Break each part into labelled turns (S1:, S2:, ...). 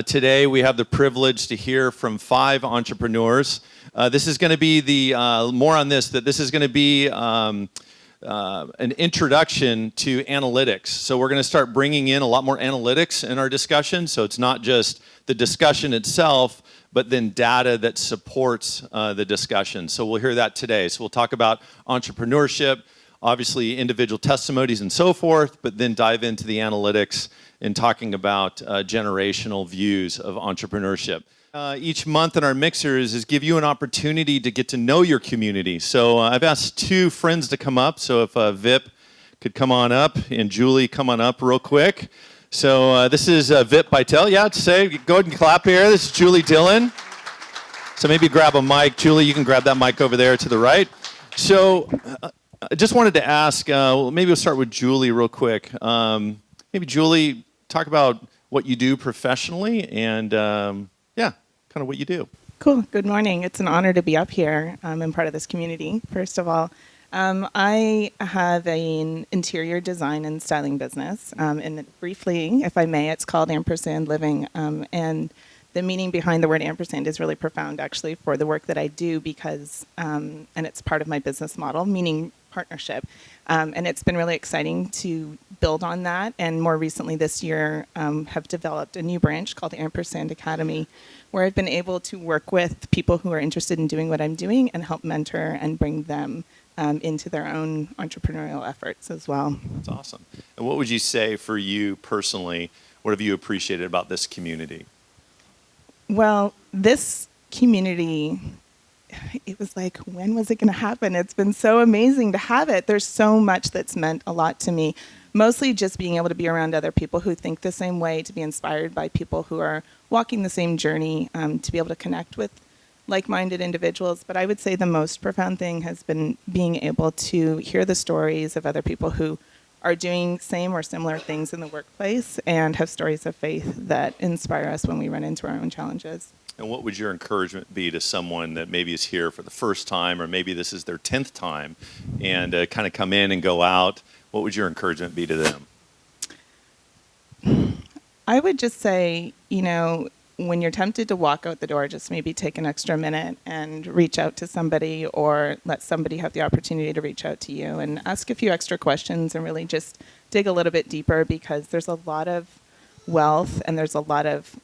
S1: Today we have the privilege to hear from 5 entrepreneurs. This is going to be more on this, that this is going to be an introduction to analytics. So we're going to start bringing in a lot more analytics in our discussion. So it's not just the discussion itself, but then data that supports the discussion. So we'll hear that today. So we'll talk about entrepreneurship, obviously individual testimonies and so forth, but then dive into the analytics in talking about generational views of entrepreneurship. Each month in our mixers is give you an opportunity to get to know your community. So I've asked 2 friends to come up. So if Vip could come on up and Julie come on up real quick. So this is Vip Bytel. Yeah, go ahead and clap here. This is Julie Dillon. So maybe grab a mic. Julie, you can grab that mic over there to the right. So I just wanted to ask, maybe we'll start with Julie real quick. Maybe Julie, talk about what you do professionally and kind of what you do.
S2: Cool. Good morning. It's an honor to be up here and part of this community, first of all. I have an interior design and styling business. And briefly, if I may, it's called Ampersand Living. And the meaning behind the word ampersand is really profound, actually, for the work that I do because, and it's part of my business model, meaning partnership. And it's been really exciting to build on that. And more recently this year, have developed a new branch called the Ampersand Academy, where I've been able to work with people who are interested in doing what I'm doing and help mentor and bring them into their own entrepreneurial efforts as well.
S1: That's awesome. And what would you say for you personally, what have you appreciated about this community?
S2: Well, this community, it was like, when was it going to happen? It's been so amazing to have it. There's so much that's meant a lot to me. Mostly just being able to be around other people who think the same way, to be inspired by people who are walking the same journey, to be able to connect with like-minded individuals. But I would say the most profound thing has been being able to hear the stories of other people who are doing same or similar things in the workplace and have stories of faith that inspire us when we run into our own challenges.
S1: And what would your encouragement be to someone that maybe is here for the first time, or maybe this is their 10th time, and kind of come in and go out? What would your encouragement be to them?
S2: I would just say, when you're tempted to walk out the door, just maybe take an extra minute and reach out to somebody, or let somebody have the opportunity to reach out to you and ask a few extra questions and really just dig a little bit deeper, because there's a lot of wealth and there's a lot of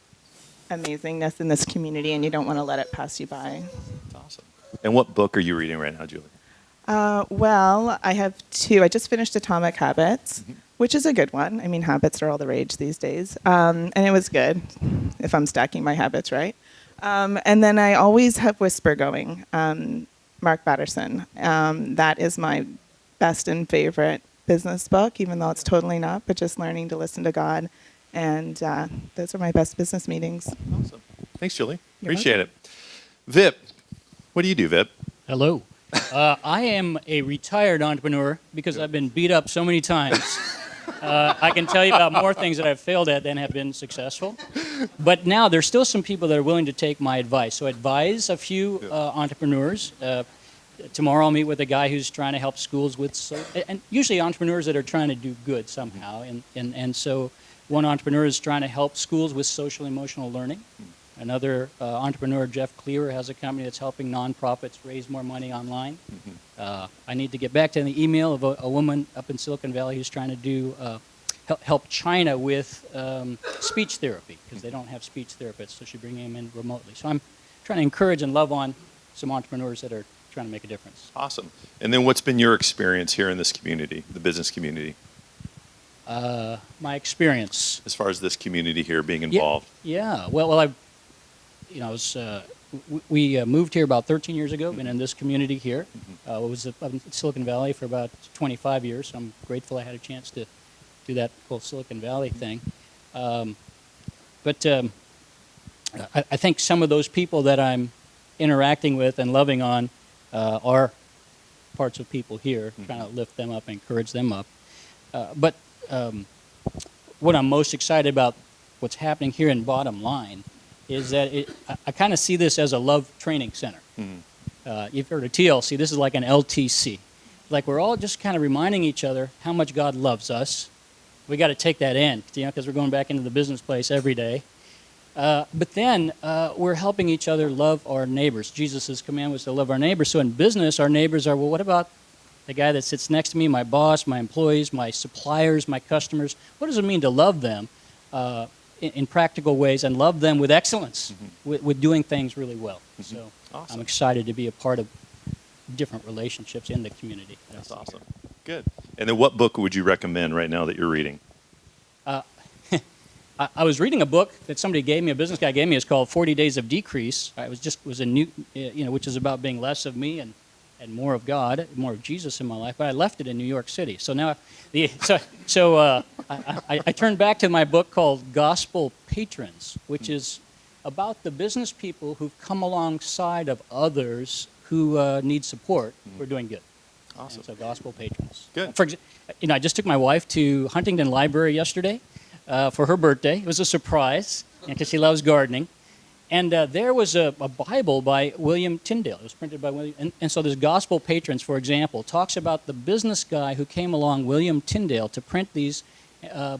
S2: amazingness in this community, and you don't want to let it pass you by.
S1: That's awesome. And what book are you reading right now, Julie?
S2: Well, I have 2. I just finished Atomic Habits, which is a good one. I mean, habits are all the rage these days. And it was good, if I'm stacking my habits right. And then I always have Whisper going, Mark Batterson. That is my best and favorite business book, even though it's totally not, but just learning to listen to God. And those are my best business meetings.
S1: Awesome. Thanks, Julie. Appreciate it. Vip, what do you do, Vip?
S3: Hello. I am a retired entrepreneur because I've been beat up so many times. I can tell you about more things that I've failed at than have been successful. But now there's still some people that are willing to take my advice. So I advise a few entrepreneurs. Tomorrow I'll meet with a guy who's trying to help schools with, and usually entrepreneurs that are trying to do good somehow. And so one entrepreneur is trying to help schools with social emotional learning. Another entrepreneur, Jeff Cleaver, has a company that's helping nonprofits raise more money online. I need to get back to the email of a woman up in Silicon Valley who's trying to do help China with speech therapy, because they don't have speech therapists, so she's bringing them in remotely. So I'm trying to encourage and love on some entrepreneurs that are trying to make a difference.
S1: Awesome. And then what's been your experience here in this community, the business community?
S3: My experience.
S1: As far as this community here being involved?
S3: Yeah. Well, we moved here about 13 years ago, been in this community here. I was in Silicon Valley for about 25 years, so I'm grateful I had a chance to do that whole Silicon Valley thing. But I think some of those people that I'm interacting with and loving on are parts of people here, trying to lift them up and encourage them up. But what I'm most excited about, what's happening here in Bottom Line, is that I kind of see this as a love training center. You've heard of TLC. This is like an LTC. Like we're all just kind of reminding each other how much God loves us. We got to take that in, because we're going back into the business place every day. But then we're helping each other love our neighbors. Jesus' command was to love our neighbors. So in business, our neighbors are, well, what about the guy that sits next to me, my boss, my employees, my suppliers, my customers? What does it mean to love them in practical ways and love them with excellence, with doing things really well? So
S1: Awesome.
S3: I'm excited to be a part of different relationships in the community.
S1: That's awesome. Good. And then what book would you recommend right now that you're reading?
S3: I was reading a book that somebody gave me, a business guy gave me. It's called 40 Days of Decrease. It was a new, which is about being less of me and more of God, more of Jesus in my life. But I left it in New York City. So now, I turned back to my book called Gospel Patrons, which is about the business people who've come alongside of others who need support for doing good.
S1: Awesome.
S3: And so Gospel Patrons.
S1: Good.
S3: For example, I just took my wife to Huntington Library yesterday. For her birthday. It was a surprise because she loves gardening. And there was a Bible by William Tyndale. It was printed by William. And so this Gospel Patrons, for example, talks about the business guy who came along, William Tyndale, to print these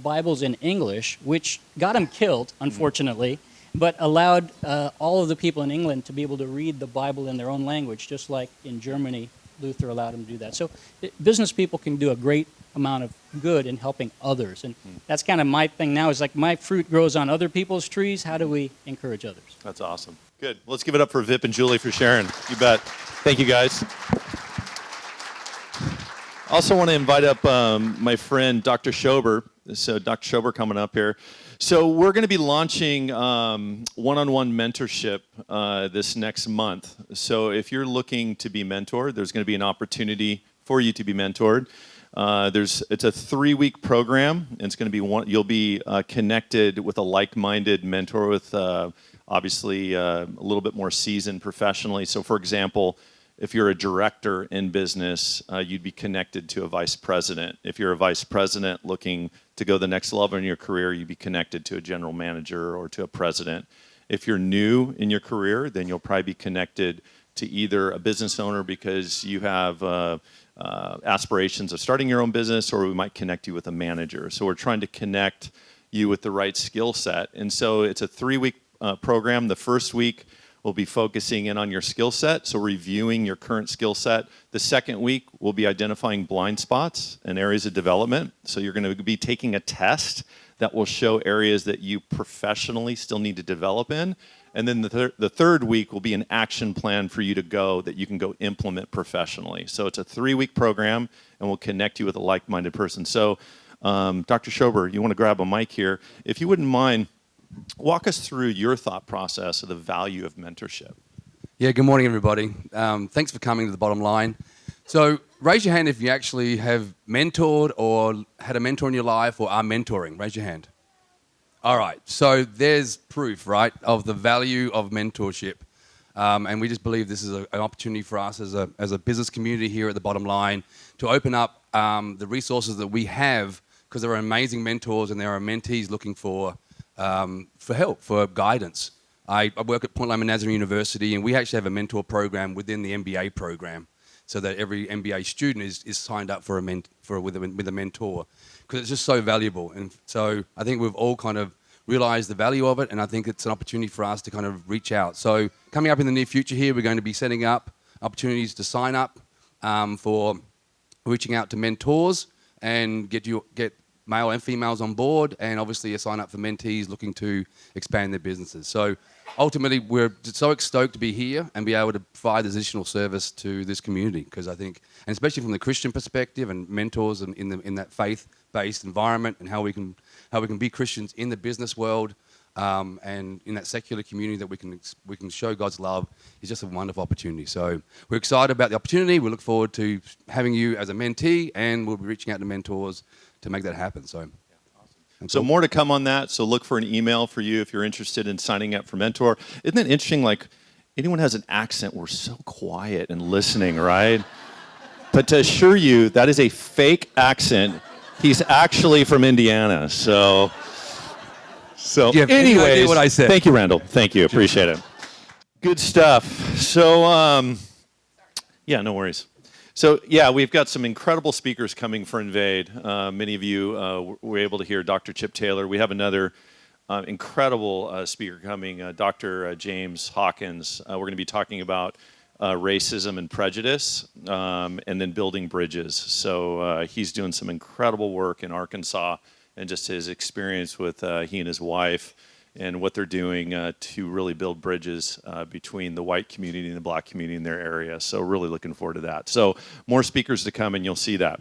S3: Bibles in English, which got him killed, unfortunately, but allowed all of the people in England to be able to read the Bible in their own language, just like in Germany, Luther allowed him to do that. So business people can do a great amount of good in helping others. And that's kind of my thing now, is like my fruit grows on other people's trees. How do we encourage others?
S1: That's awesome. Good. Let's give it up for Vip and Julie for sharing. You bet. Thank you, guys. Also want to invite up my friend, Dr. Schober. So Dr. Schober coming up here. So we're going to be launching one-on-one mentorship this next month. So if you're looking to be mentored, there's going to be an opportunity for you to be mentored. It's a 3-week program, and it's going to be you'll be connected with a like-minded mentor with obviously a little bit more seasoned professionally. So, for example, if you're a director in business, you'd be connected to a vice president. If you're a vice president looking to go the next level in your career, you'd be connected to a general manager or to a president. If you're new in your career, then you'll probably be connected to either a business owner because you have aspirations of starting your own business, or we might connect you with a manager. So we're trying to connect you with the right skill set. And so it's a 3-week program. The first week we'll be focusing in on your skill set, so reviewing your current skill set. The second week we'll be identifying blind spots and areas of development. So you're going to be taking a test that will show areas that you professionally still need to develop in. And then the third week will be an action plan for you to go that you can go implement professionally. So it's a 3-week program, and we'll connect you with a like-minded person. So Dr. Schober, you want to grab a mic here. If you wouldn't mind, walk us through your thought process of the value of mentorship.
S4: Yeah, good morning, everybody. Thanks for coming to the bottom line. So raise your hand if you actually have mentored or had a mentor in your life or are mentoring. Raise your hand. All right, so there's proof, right, of the value of mentorship. And we just believe this is an opportunity for us as a business community here at the bottom line to open up the resources that we have, because there are amazing mentors and there are mentees looking for help, for guidance. I work at Point Loma Nazarene University, and we actually have a mentor program within the MBA program, so that every MBA student is signed up with a mentor, because it's just so valuable. And so I think we've all kind of realized the value of it, and I think it's an opportunity for us to kind of reach out. So coming up in the near future here, we're going to be setting up opportunities to sign up for reaching out to mentors and get male and females on board, and obviously a sign up for mentees looking to expand their businesses. So ultimately, we're so stoked to be here and be able to provide this additional service to this community, because I think, and especially from the Christian perspective and mentors and in that faith-based environment, and how we can be Christians in the business world and in that secular community, that we can show God's love, is just a wonderful opportunity. So we're excited about the opportunity. We look forward to having you as a mentee, and we'll be reaching out to mentors to make that happen. So,
S1: So more to come on that. So look for an email for you if you're interested in signing up for Mentor. Isn't it interesting, like, anyone has an accent, we're so quiet and listening, right? But to assure you, that is a fake accent. He's actually from Indiana. So
S4: do you have any idea what I said?
S1: Thank you, Randall. Thank you. Appreciate it. Good stuff. So, yeah, no worries. So, yeah, we've got some incredible speakers coming for Invade. Many of you were able to hear Dr. Chip Taylor. We have another incredible speaker coming, Dr. James Hawkins. We're going to be talking about racism and prejudice, and then building bridges. So he's doing some incredible work in Arkansas, and just his experience with he and his wife and what they're doing to really build bridges between the white community and the black community in their area. So really looking forward to that. So more speakers to come, and you'll see that.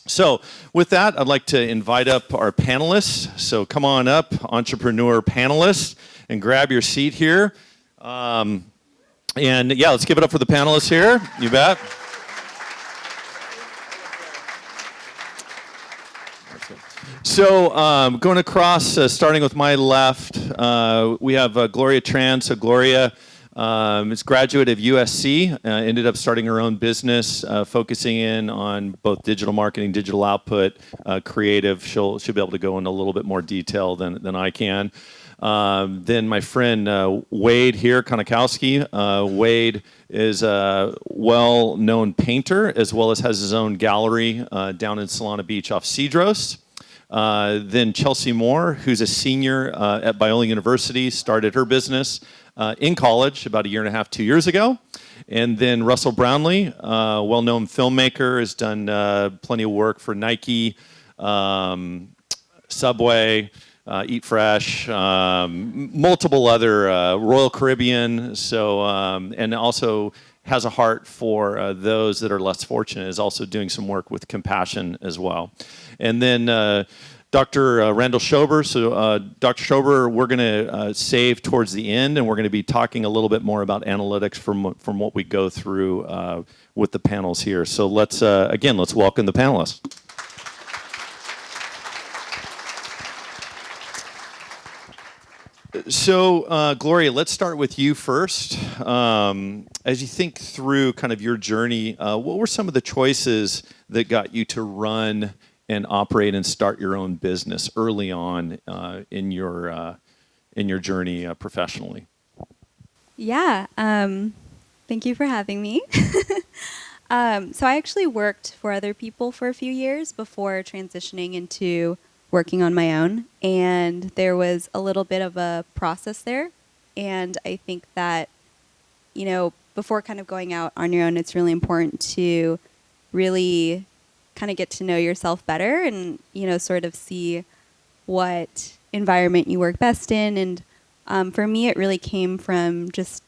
S1: So with that, I'd like to invite up our panelists. So come on up, entrepreneur panelists, and grab your seat here. And yeah, let's give it up for the panelists here. You bet. So going across, starting with my left, we have Gloria Tran. So Gloria is a graduate of USC, ended up starting her own business, focusing in on both digital marketing, digital output, creative. She'll be able to go into a little bit more detail than I can. Then my friend Wade here, Konakowski. Wade is a well-known painter, as well as has his own gallery down in Solana Beach off Cedros. Then Chelsea Moore, who's a senior at Biola University, started her business in college about a year and a half, 2 years ago. And then Russell Brownlee, well-known filmmaker, has done plenty of work for Nike, Subway, Eat Fresh, multiple other, Royal Caribbean. So, and also has a heart for those that are less fortunate, is also doing some work with compassion as well. And then Dr. Randall Schober. So Dr. Schober, we're going to save towards the end, and we're going to be talking a little bit more about analytics from what we go through with the panels here. So let's welcome the panelists. So, Gloria, let's start with you first. As you think through kind of your journey, what were some of the choices that got you to run and operate and start your own business early on in your journey professionally?
S5: Yeah, thank you for having me. So I actually worked for other people for a few years before transitioning into working on my own, and there was a little bit of a process there. And I think that, you know, before kind of going out on your own, it's really important to really kind of get to know yourself better and, you know, sort of see what environment you work best in. And for me, it really came from just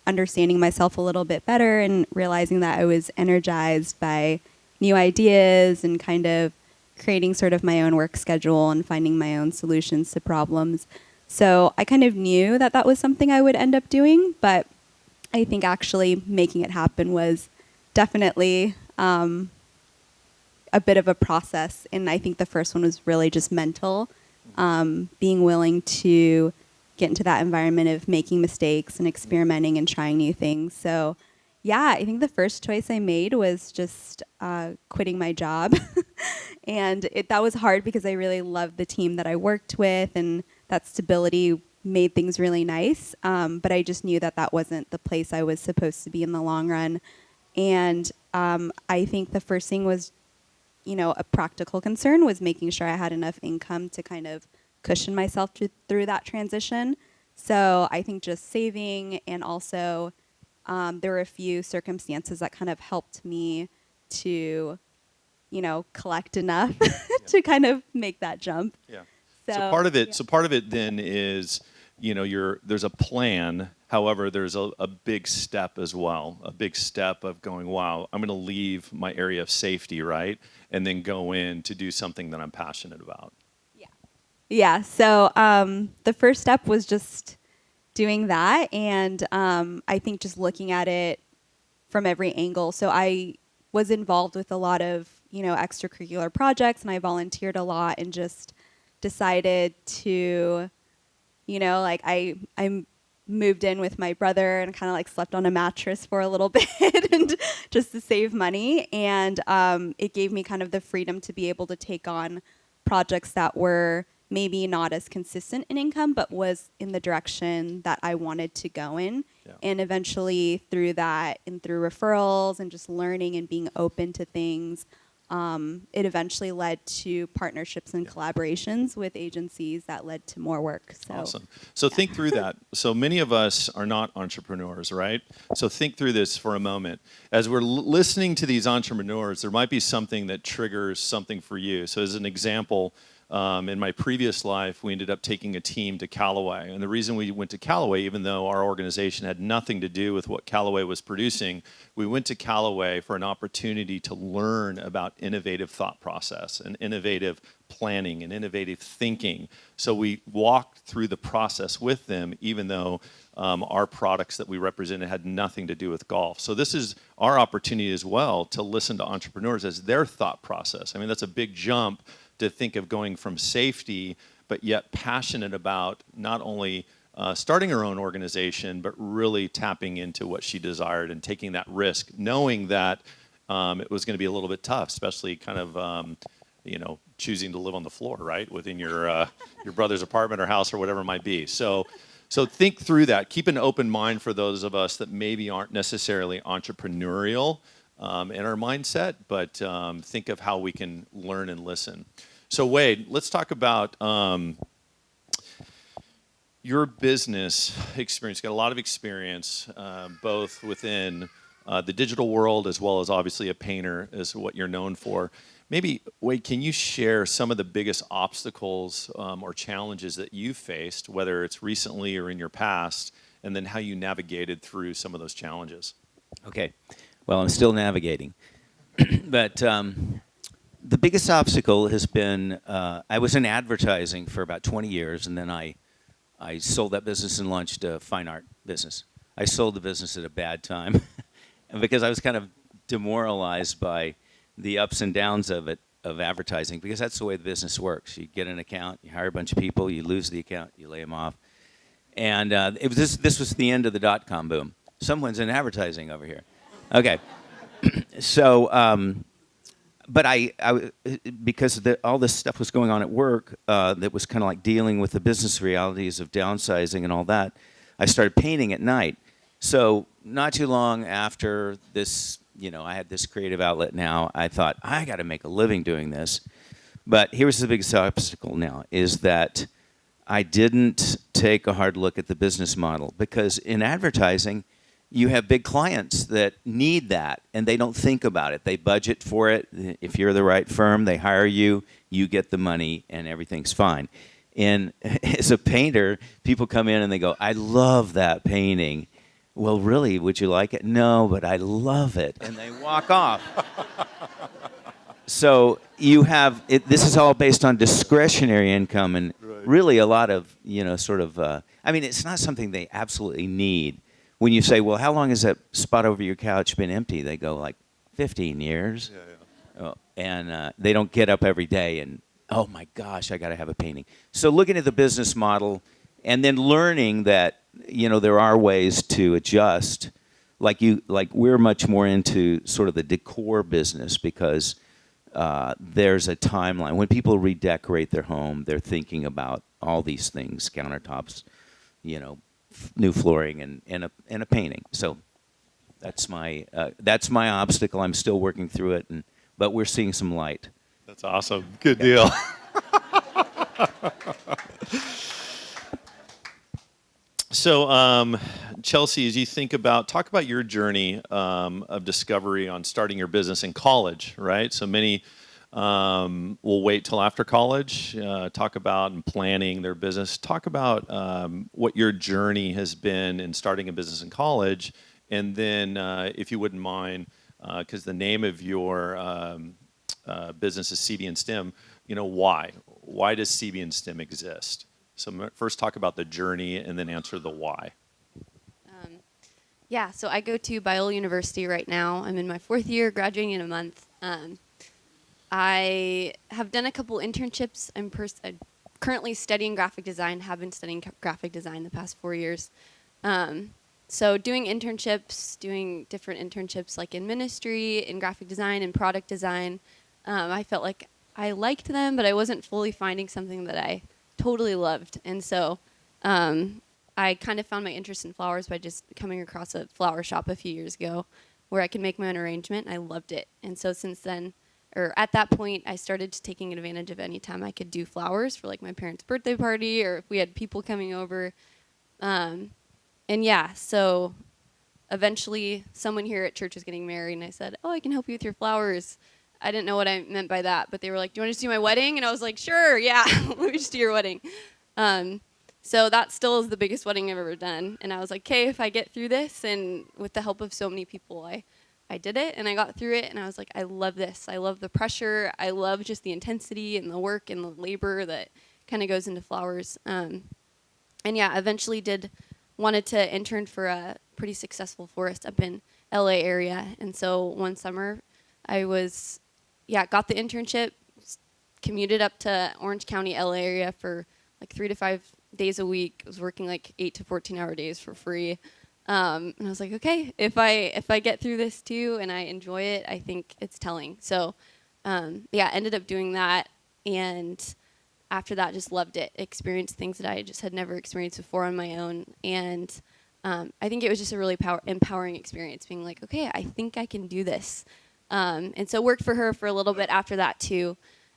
S5: understanding myself a little bit better and realizing that I was energized by new ideas and kind of creating sort of my own work schedule and finding my own solutions to problems. So I kind of knew that that was something I would end up doing, but I think actually making it happen was definitely a bit of a process. And I think the first one was really just mental, being willing to get into that environment of making mistakes and experimenting and trying new things. So yeah, I think the first choice I made was just quitting my job. And that was hard because I really loved the team that I worked with, and that stability made things really nice. But I just knew that that wasn't the place I was supposed to be in the long run. And I think the first thing was, you know, a practical concern was making sure I had enough income to kind of cushion myself through that transition. So I think just saving, and also there were a few circumstances that kind of helped me to, you know, collect enough to kind of make that jump.
S1: Yeah. So part of it then is, you know, there's a plan. However, there's a big step as well, a big step of going, wow, I'm going to leave my area of safety, right? And then go in to do something that I'm passionate about.
S5: Yeah. Yeah. So the first step was just doing that. And I think just looking at it from every angle. So I was involved with a lot of, you know, extracurricular projects, and I volunteered a lot, and just decided to, you know, like I moved in with my brother and kind of like slept on a mattress for a little bit and just to save money. And it gave me kind of the freedom to be able to take on projects that were maybe not as consistent in income, but was in the direction that I wanted to go in. Yeah. And eventually through that and through referrals and just learning and being open to things, it eventually led to partnerships and collaborations with agencies that led to more work. So,
S1: Awesome. So think through that. So many of us are not entrepreneurs, right? So think through this for a moment. As we're listening to these entrepreneurs, there might be something that triggers something for you. So as an example, in my previous life, we ended up taking a team to Callaway. And the reason we went to Callaway, even though our organization had nothing to do with what Callaway was producing, we went to Callaway for an opportunity to learn about innovative thought process and innovative planning and innovative thinking. So we walked through the process with them, even though our products that we represented had nothing to do with golf. So this is our opportunity as well to listen to entrepreneurs as their thought process. I mean, that's a big jump to think of going from safety, but yet passionate about not only starting her own organization, but really tapping into what she desired and taking that risk, knowing that it was going to be a little bit tough, especially kind of choosing to live on the floor, right, within your brother's apartment or house or whatever it might be. So think through that. Keep an open mind for those of us that maybe aren't necessarily entrepreneurial in our mindset, but think of how we can learn and listen. So Wade, let's talk about your business experience. You got a lot of experience, both within the digital world as well as obviously a painter is what you're known for. Maybe, Wade, can you share some of the biggest obstacles or challenges that you've faced, whether it's recently or in your past, and then how you navigated through some of those challenges?
S6: Okay. Well, I'm still navigating. But the biggest obstacle has been I was in advertising for about 20 years, and then I sold that business and launched a fine art business. I sold the business at a bad time because I was kind of demoralized by the ups and downs of advertising, because that's the way the business works. You get an account, you hire a bunch of people, you lose the account, you lay them off. And this was the end of the dot-com boom. Someone's in advertising over here. Okay. So, but because all this stuff was going on at work that was kind of like dealing with the business realities of downsizing and all that, I started painting at night. So not too long after this, I had this creative outlet now, I thought, I got to make a living doing this. But here's the biggest obstacle now, is that I didn't take a hard look at the business model, because in advertising, you have big clients that need that, and they don't think about it. They budget for it. If you're the right firm, they hire you, you get the money, and everything's fine. And as a painter, people come in and they go, I love that painting. Well, really, would you like it? No, but I love it. And they walk off. So you have, this is all based on discretionary income, and really a lot of, it's not something they absolutely need. When you say, well, how long has that spot over your couch been empty? They go, like, 15 years. Yeah. Oh, and they don't get up every day and, oh, my gosh, I got to have a painting. So looking at the business model and then learning that, there are ways to adjust. Like we're much more into sort of the decor business, because there's a timeline. When people redecorate their home, they're thinking about all these things, countertops, new flooring and a painting. So that's my obstacle. I'm still working through it, but we're seeing some light.
S1: That's awesome. Good deal. So, Chelsea, as you think talk about your journey of discovery on starting your business in college, right? So many will wait till after college, talk about and planning their business. Talk about what your journey has been in starting a business in college, and then, if you wouldn't mind, because the name of your business is CB and STEM, why? Why does CB and STEM exist? So first talk about the journey and then answer the why.
S7: So I go to Biola University right now. I'm in my 4th year, graduating in a month. I have done a couple internships. I'm currently studying graphic design, have been studying graphic design the past 4 years. So doing different internships like in ministry, in graphic design, and product design. I felt like I liked them, but I wasn't fully finding something that I totally loved. And so I kind of found my interest in flowers by just coming across a flower shop a few years ago where I could make my own arrangement. I loved it. And so since then, or at that point, I started taking advantage of any time I could do flowers for like my parents' birthday party, or if we had people coming over. And yeah, so eventually someone here at church was getting married, and I said, oh, I can help you with your flowers. I didn't know what I meant by that, but they were like, do you want to just do my wedding? And I was like, sure, yeah, let me just do your wedding. So that still is the biggest wedding I've ever done. And I was like, okay, if I get through this, and with the help of so many people, I did it, and I got through it, and I was like, I love this. I love the pressure. I love just the intensity and the work and the labor that kind of goes into flowers. And yeah, eventually wanted to intern for a pretty successful florist up in LA area. And so one summer I got the internship, commuted up to Orange County, LA area for like 3 to 5 days a week. I was working like 8 to 14-hour days for free. And I was like, okay, if I get through this too and I enjoy it, I think it's telling. So ended up doing that, and after that just loved it. Experienced things that I just had never experienced before on my own. And I think it was just a really empowering experience, being like, okay, I think I can do this. And so worked for her for a little bit after that too,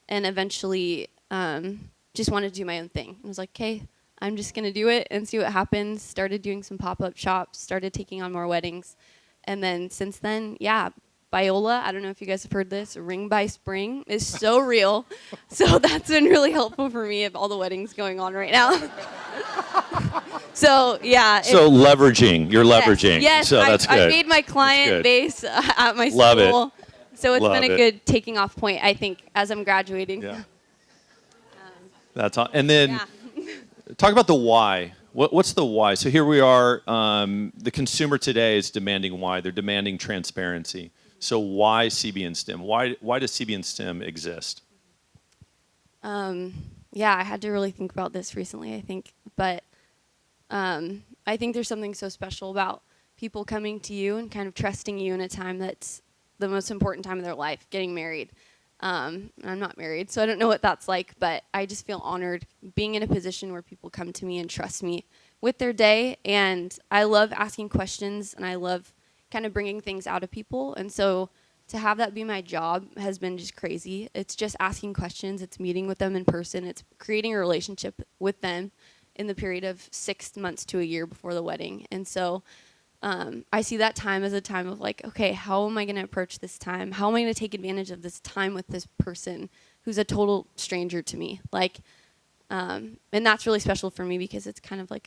S7: and eventually just wanted to do my own thing. I was like, okay, I'm just going to do it and see what happens. Started doing some pop-up shops, started taking on more weddings. And then since then, yeah, Biola, I don't know if you guys have heard this, Ring by Spring is so real. So that's been really helpful for me of all the weddings going on right now. So, yeah.
S1: So leveraging, you're leveraging.
S7: Yes,
S1: so that's good.
S7: I made my client base at my
S1: Love
S7: school.
S1: it.
S7: So it's
S1: Love
S7: been a
S1: it.
S7: good taking off point, I think, as I'm graduating.
S1: Yeah. That's all. And then
S7: Yeah.
S1: talk about the why. What's the why? So here we are. The consumer today is demanding why. They're demanding transparency. So why CB and STEM? Why does CB and STEM exist?
S7: Yeah, I had to really think about this recently, I think. But I think there's something so special about people coming to you and kind of trusting you in a time that's the most important time of their life, getting married. I'm not married, so I don't know what that's like, but I just feel honored being in a position where people come to me and trust me with their day. And I love asking questions, and I love kind of bringing things out of people. And so to have that be my job has been just crazy. It's just asking questions. It's meeting with them in person. It's creating a relationship with them in the period of 6 months to a year before the wedding. And so I see that time as a time of like, okay, how am I going to approach this time? How am I going to take advantage of this time with this person who's a total stranger to me? Like, and that's really special for me because it's kind of like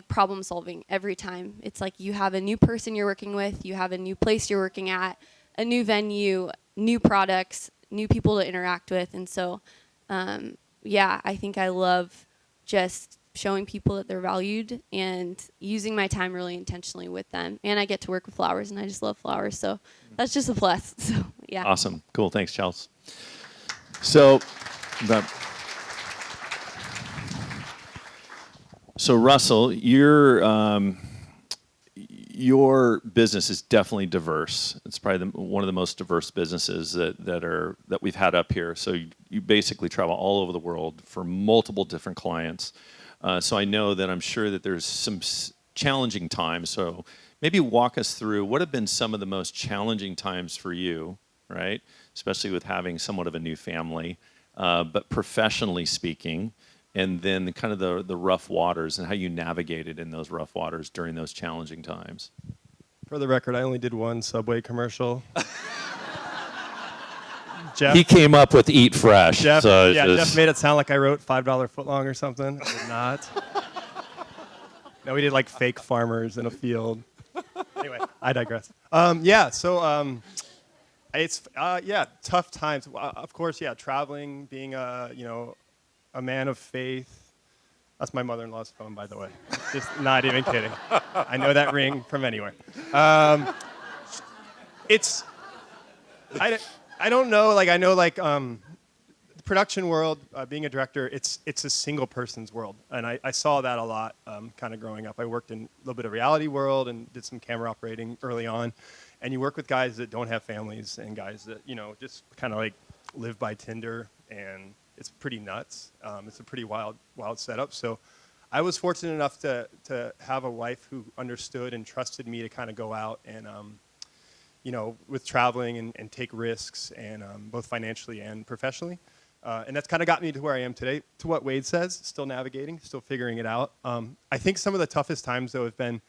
S7: problem solving every time. It's like you have a new person you're working with, you have a new place you're working at, a new venue, new products, new people to interact with. And so, I think I love just showing people that they're valued and using my time really intentionally with them. And I get to work with flowers, and I just love flowers. So that's just a plus. So, yeah.
S1: Awesome. Cool. Thanks, Charles. So Russell, your business is definitely diverse. It's probably one of the most diverse businesses that we've had up here. So you basically travel all over the world for multiple different clients. So I know that I'm sure that there's some challenging times. So maybe walk us through what have been some of the most challenging times for you, right? Especially with having somewhat of a new family, but professionally speaking, and then kind of the rough waters and how you navigated in those rough waters during those challenging times.
S8: For the record, I only did one Subway commercial.
S1: He came up with Eat Fresh.
S8: Jeff,
S1: so
S8: Jeff made it sound like I wrote $5 footlong or something. I did not. No, we did like fake farmers in a field. Anyway, I digress. It's tough times. Of course, traveling, being a man of faith. That's my mother-in-law's phone, by the way. Just not even kidding. I know that ring from anywhere. I don't know. Like I know, the production world, being a director, it's a single person's world, and I saw that a lot, kind of growing up. I worked in a little bit of reality world and did some camera operating early on, and you work with guys that don't have families and guys that just kind of like live by Tinder, and it's pretty nuts. It's a pretty wild setup. So I was fortunate enough to have a wife who understood and trusted me to kind of go out and with traveling and take risks, and both financially and professionally. And that's kind of got me to where I am today. To what Wade says, still navigating, still figuring it out. I think some of the toughest times, though, have been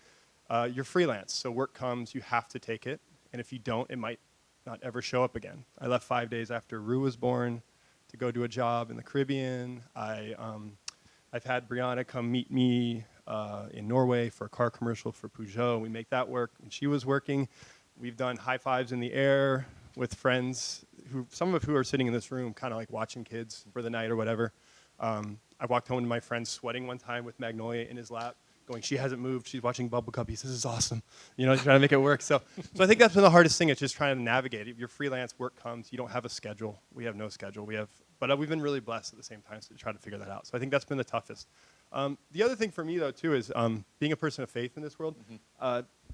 S8: you're freelance. So work comes, you have to take it. And if you don't, it might not ever show up again. I left 5 days after Rue was born to go do a job in the Caribbean. I've had Brianna come meet me in Norway for a car commercial for Peugeot. We make that work. When she was working, we've done high fives in the air with friends, some of who are sitting in this room, kind of like watching kids for the night or whatever. I walked home to my friend sweating one time with Magnolia in his lap, going, she hasn't moved, she's watching Bubble Guppies, this is awesome. Trying to make it work. So I think that's been the hardest thing, it's just trying to navigate. If you're freelance, work comes, you don't have a schedule. We have no schedule. But we've been really blessed at the same time to try to figure that out. So I think that's been the toughest. The other thing for me, though, too, is being a person of faith in this world.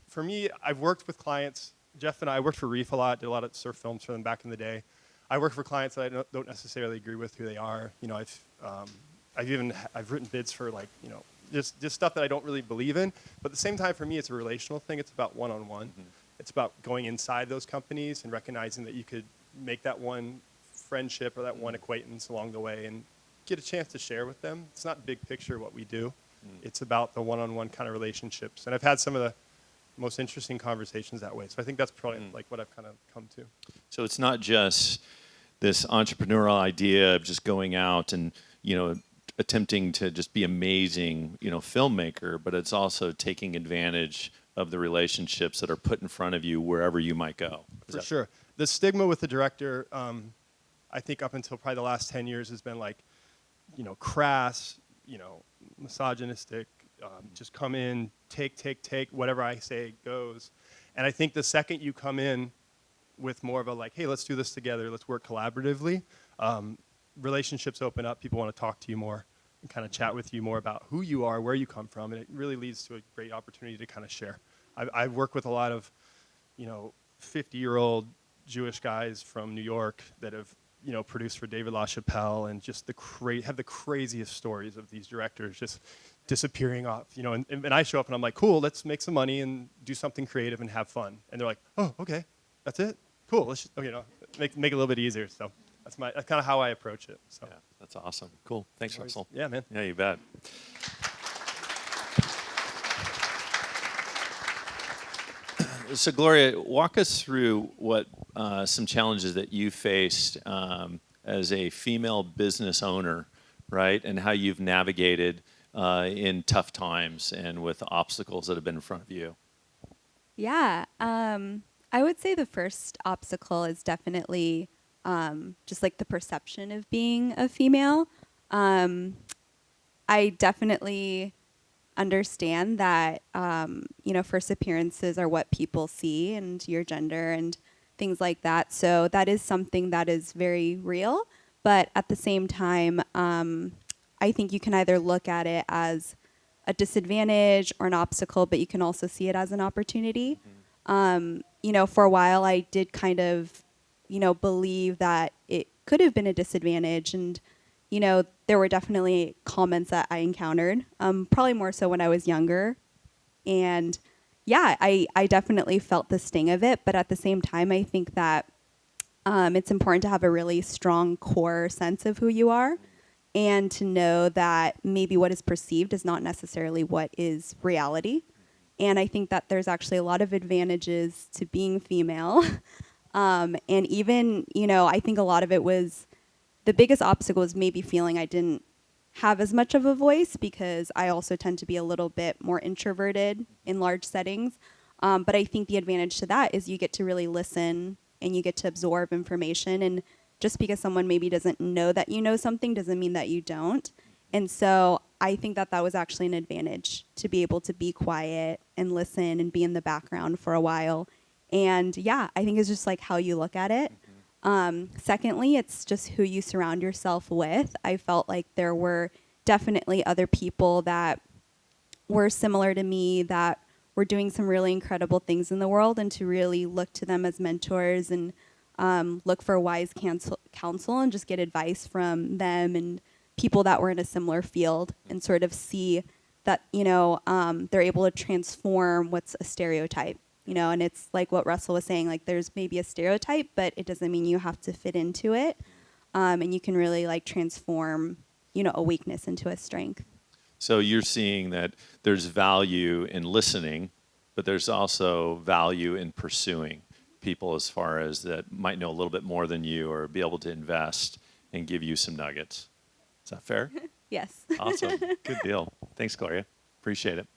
S8: For me, I've worked with clients. Jeff and I worked for Reef a lot, did a lot of surf films for them back in the day. I work for clients that I don't necessarily agree with who they are. I've written bids for just stuff that I don't really believe in. But at the same time, for me, it's a relational thing. It's about one-on-one. It's about going inside those companies and recognizing that you could make that one friendship or that one acquaintance along the way and get a chance to share with them. It's not big picture what we do. It's about the one-on-one kind of relationships. And I've had some of the most interesting conversations that way. So I think that's probably what I've kind of come to.
S1: So it's not just this entrepreneurial idea of just going out and, attempting to just be amazing, filmmaker, but it's also taking advantage of the relationships that are put in front of you wherever you might go.
S8: For sure. The stigma with the director, I think up until probably the last 10 years has been crass, misogynistic, just come in, take, whatever I say goes. And I think the second you come in with more of a hey, let's do this together, let's work collaboratively, relationships open up, people want to talk to you more and kind of chat with you more about who you are, where you come from, and it really leads to a great opportunity to kind of share. I've worked with a lot of, 50-year-old Jewish guys from New York that have, produced for David LaChapelle, and just have the craziest stories of these directors just disappearing off, and I show up and I'm like, cool, let's make some money and do something creative and have fun. And they're like, oh, okay, that's it? Cool, let's just, make it a little bit easier. So that's kind of how I approach it. So
S1: yeah, that's awesome. Cool. Thanks, Russell.
S8: Yeah, man.
S1: Yeah, you bet. So Gloria, walk us through what some challenges that you faced as a female business owner, right? And how you've navigated in tough times and with obstacles that have been in front of you.
S5: Yeah, I would say the first obstacle is definitely just the perception of being a female. I definitely understand that, first appearances are what people see and your gender and things like that. So that is something that is very real. But at the same time, I think you can either look at it as a disadvantage or an obstacle, but you can also see it as an opportunity. For a while, I did kind of, believe that it could have been a disadvantage. And, there were definitely comments that I encountered, probably more so when I was younger. And yeah, I definitely felt the sting of it. But at the same time, I think that it's important to have a really strong core sense of who you are and to know that maybe what is perceived is not necessarily what is reality. And I think that there's actually a lot of advantages to being female. And even, I think a lot of it was, the biggest obstacle was maybe feeling I didn't have as much of a voice because I also tend to be a little bit more introverted in large settings. But I think the advantage to that is you get to really listen and you get to absorb information. And just because someone maybe doesn't know that you know something doesn't mean that you don't. And so I think that that was actually an advantage to be able to be quiet and listen and be in the background for a while. And yeah, I think it's just how you look at it. Secondly, it's just who you surround yourself with. I felt like there were definitely other people that were similar to me that were doing some really incredible things in the world, and to really look to them as mentors and look for wise counsel and just get advice from them and people that were in a similar field, and sort of see that, they're able to transform what's a stereotype you know, and it's like what Russell was saying, like there's maybe a stereotype, but it doesn't mean you have to fit into it. And you can really like transform, you know, a weakness into a strength.
S1: So you're seeing that there's value in listening, but there's also value in pursuing people as far as that might know a little bit more than you or be able to invest and give you some nuggets. Is that fair?
S5: Yes.
S1: Awesome. Good deal. Thanks, Gloria. Appreciate it.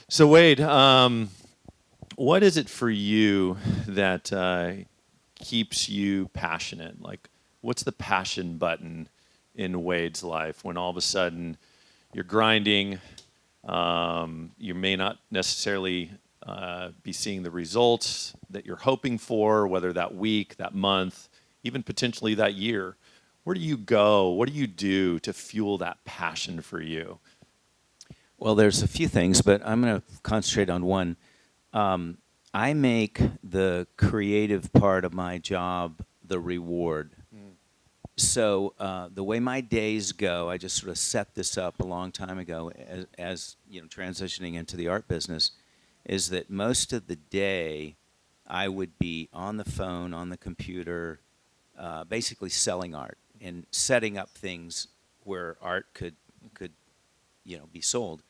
S1: So Wade, what is it for you that keeps you passionate? Like, what's the passion button in Wade's life when all of a sudden you're grinding, you may not necessarily be seeing the results that you're hoping for, whether that week, that month, even potentially that year. Where do you go? What do you do to fuel that passion for you?
S6: Well, there's a few things, but I'm going to concentrate on one. I make the creative part of my job the reward. So the way my days go, I just sort of set this up a long time ago as you know, transitioning into the art business, is that most of the day I would be on the phone, on the computer, basically selling art and setting up things where art could you know, be sold.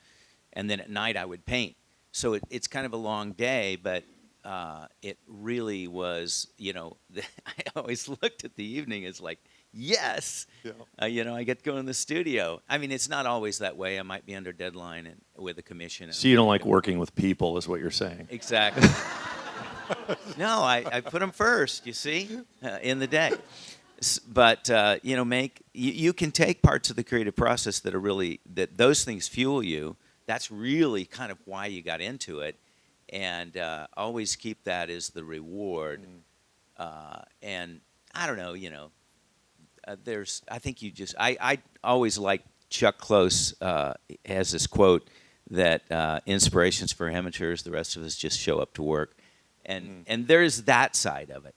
S6: And then at night I would paint. So it's kind of a long day, but it really was, you know, I always looked at the evening as like, yes, you know, I get to go in the studio. I mean, it's not always that way. I might be under deadline and with a commission.
S1: So you don't like working with people is what you're saying.
S6: Exactly. No, I put them first, you see, in the day. But, you know, you can take parts of the creative process that are really, that those things fuel you. That's really kind of why you got into it. And always keep that as the reward. And I don't know, you know, I think you just, I always like Chuck Close has this quote that inspiration's for amateurs, the rest of us just show up to work. And there's that side of it.